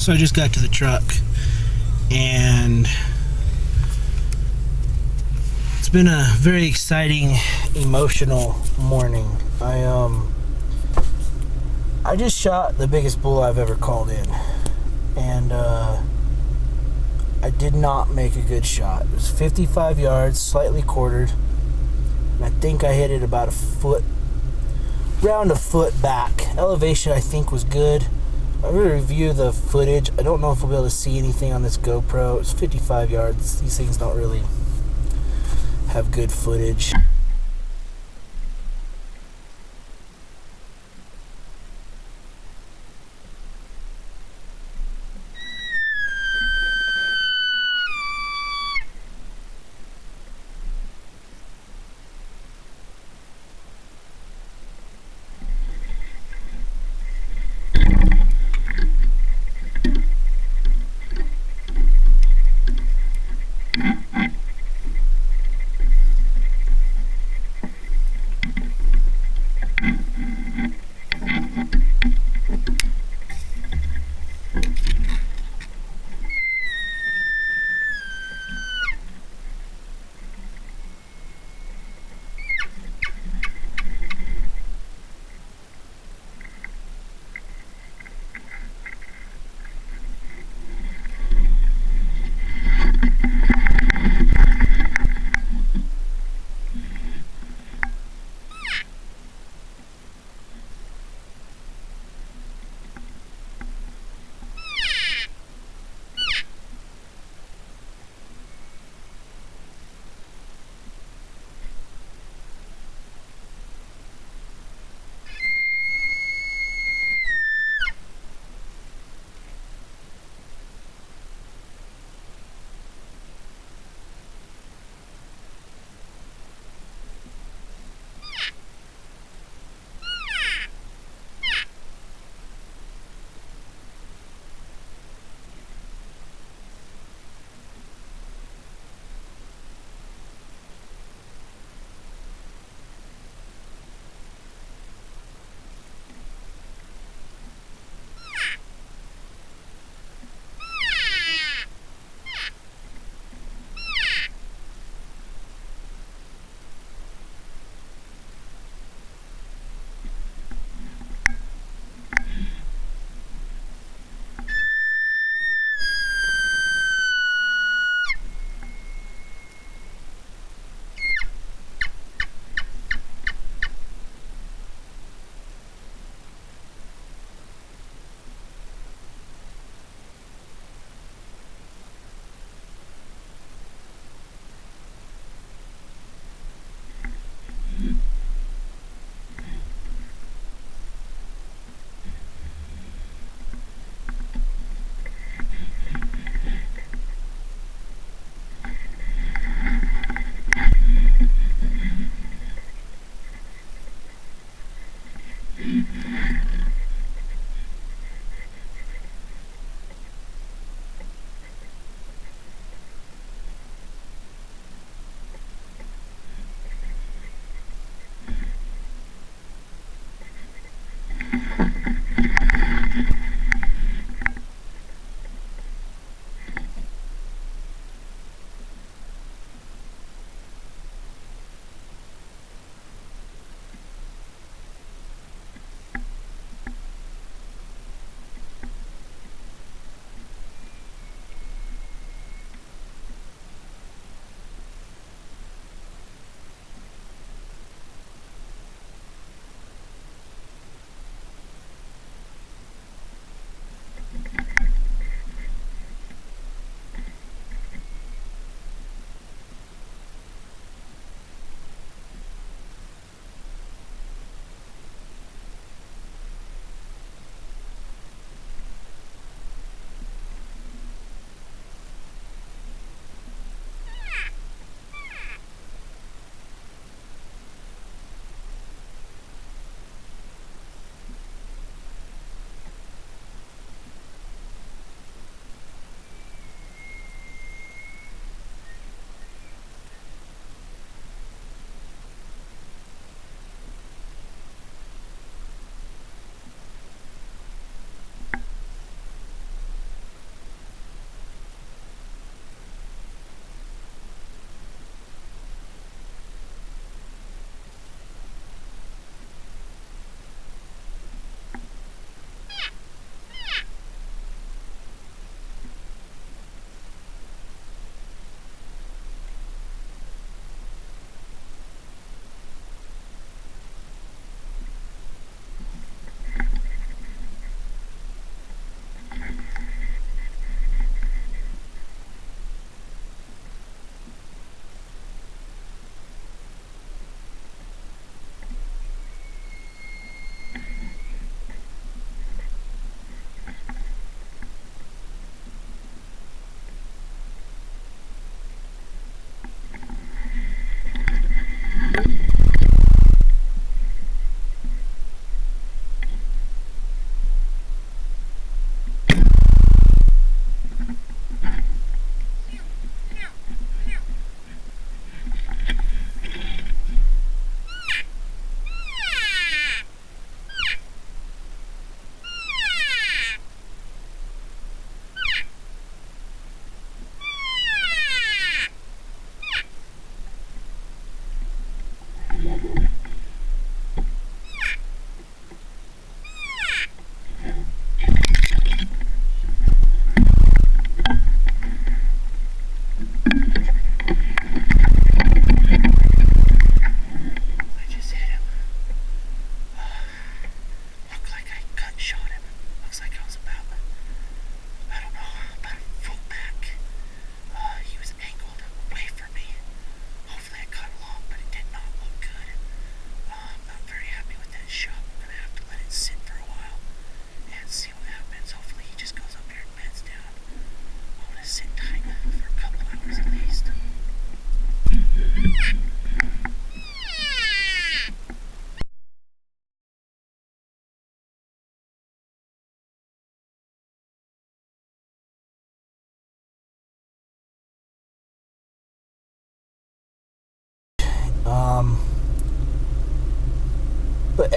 So I just got to the truck and it's been a very exciting, emotional morning. I just shot the biggest bull I've ever called in, and I did not make a good shot. It was 55 yards, slightly quartered, and I think I hit it about around a foot back. Elevation I think was good. I'm going to review the footage. I don't know if we'll be able to see anything on this GoPro. It's 55 yards. These things don't really have good footage.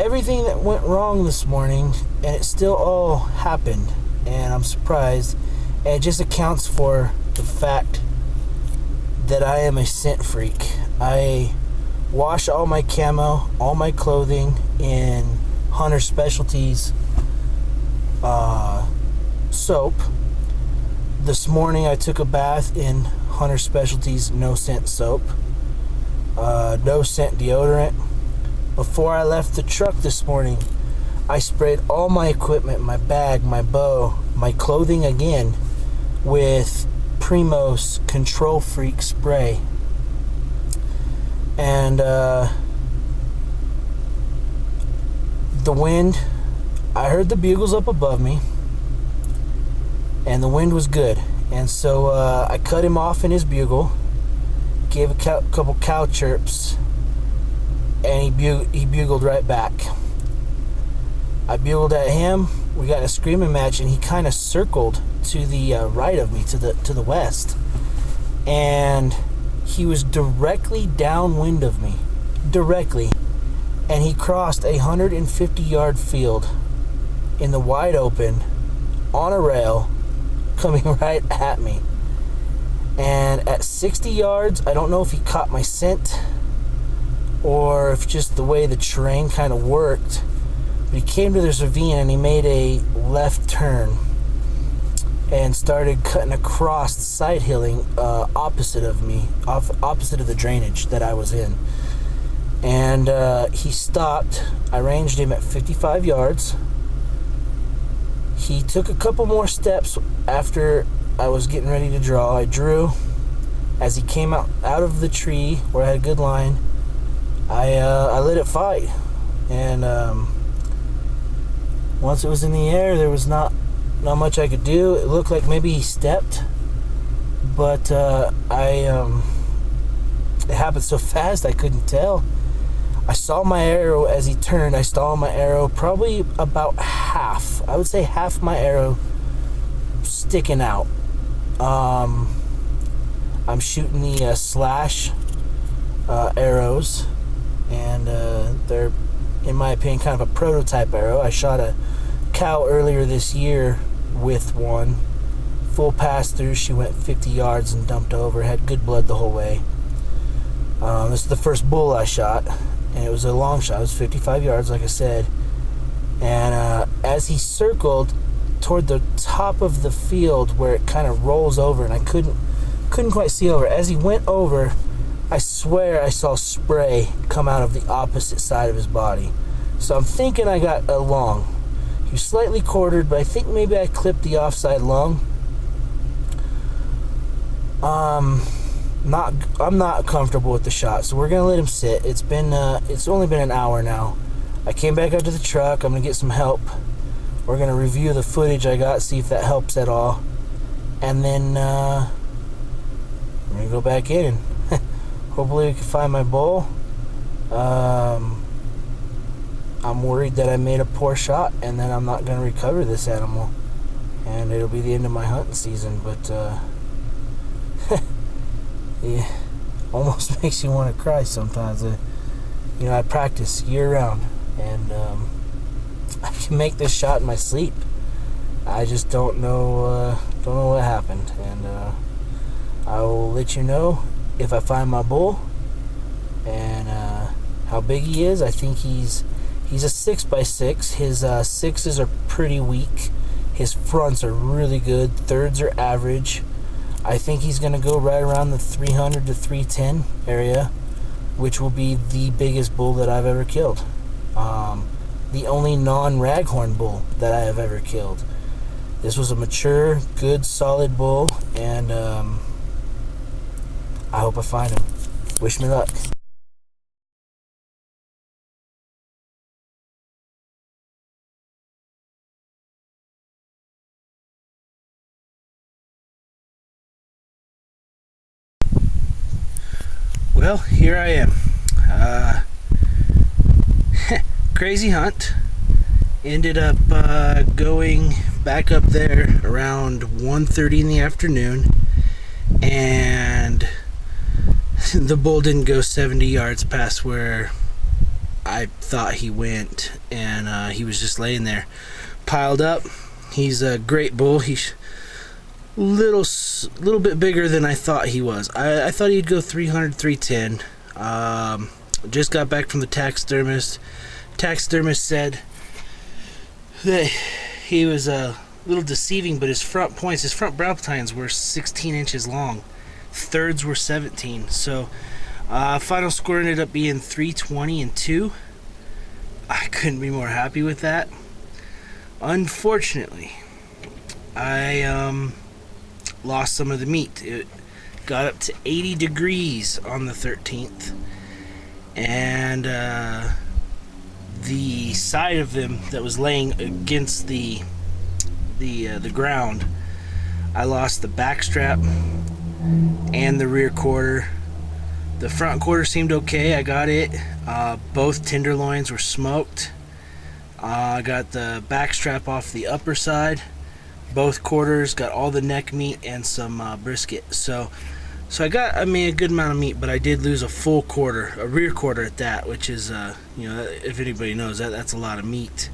everything that went wrong this morning, and it still all happened, and I'm surprised. And it just accounts for the fact that I am a scent freak. I wash all my camo, all my clothing in Hunter Specialties soap. This morning I took a bath in Hunter Specialties no scent soap, no scent deodorant. Before I left the truck this morning, I sprayed all my equipment, my bag, my bow, my clothing again with Primos Control Freak spray. And the wind, I heard the bugles up above me, and the wind was good. And so I cut him off in his bugle, gave a couple cow chirps, and he bugled right back. I bugled at him. We got in a screaming match, and he kind of circled to the right of me, to the west, and he was directly downwind of me, and he crossed a 150-yard field in the wide open on a rail, coming right at me. And at 60 yards, I don't know if he caught my scent or if just the way the terrain kind of worked, but he came to this ravine and he made a left turn and started cutting across the side hilling opposite of me, opposite of the drainage that I was in. And he stopped. I ranged him at 55 yards. He took a couple more steps after I was getting ready to draw. I drew. As he came out of the tree where I had a good line, I let it fight. And once it was in the air, there was not much I could do. It looked like maybe he stepped, but it happened so fast I couldn't tell. I saw my arrow as he turned. I saw my arrow probably about half. I would say half my arrow sticking out. I'm shooting the slash arrows, and they're, in my opinion, kind of a prototype arrow. I shot a cow earlier this year with one. Full pass through. She went 50 yards and dumped over. Had good blood the whole way. This is the first bull I shot, and it was a long shot. It was 55 yards, like I said. And as he circled toward the top of the field where it kind of rolls over, and I couldn't quite see over. As he went over, I swear I saw spray come out of the opposite side of his body. So I'm thinking I got a lung. He was slightly quartered, but I think maybe I clipped the offside lung. I'm not comfortable with the shot, so we're gonna let him sit. It's only been an hour now. I came back out to the truck. I'm gonna get some help. We're gonna review the footage I got, see if that helps at all, and then we're gonna go back in and hopefully we can find my bull. I'm worried that I made a poor shot and then I'm not gonna recover this animal, and it'll be the end of my hunting season. But yeah, almost makes you want to cry sometimes. I practice year round, and I can make this shot in my sleep. I just don't know what happened, and I will let you know if I find my bull and how big he is. I think he's a 6x6. His sixes are pretty weak. His fronts are really good. Thirds are average. I think he's going to go right around the 300 to 310 area, which will be the biggest bull that I've ever killed. The only non-raghorn bull that I have ever killed. This was a mature, good, solid bull, and I hope I find him. Wish me luck. Well, here I am. Crazy hunt. Ended up going back up there around 1:30 in the afternoon, and the bull didn't go 70 yards past where I thought he went, and he was just laying there piled up. He's a great bull. He's little bit bigger than I thought he was. I thought he'd go 300, 310. Just got back from the taxidermist. Taxidermist said that he was a little deceiving, but his front points, his front brow tines were 16 inches long. Thirds were 17. So final score ended up being 320 and 2. I couldn't be more happy with that. Unfortunately, I lost some of the meat. It got up to 80 degrees on the 13th, and the side of him that was laying against the ground, I lost the back strap and the rear quarter. The front quarter seemed okay. I got it. Both tenderloins were smoked. I got the back strap off the upper side. Both quarters, got all the neck meat and some brisket. So I got, a good amount of meat, but I did lose a full quarter, a rear quarter at that, which is, if anybody knows, that's a lot of meat.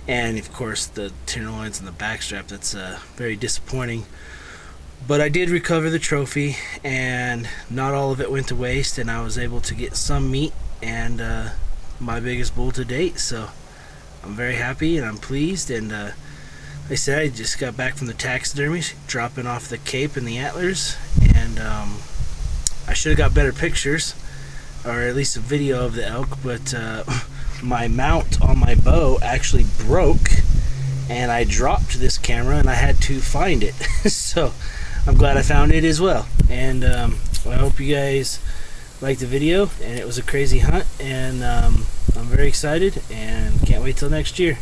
And of course the tenderloins and the back strap, that's very disappointing. But I did recover the trophy, and not all of it went to waste, and I was able to get some meat, and my biggest bull to date. So I'm very happy and I'm pleased. And like I said, I just got back from the taxidermy, dropping off the cape and the antlers, and I should have got better pictures, or at least a video of the elk, but my mount on my bow actually broke, and I dropped this camera and I had to find it. So I'm glad I found it as well. And I hope you guys liked the video, and it was a crazy hunt, and I'm very excited and can't wait till next year.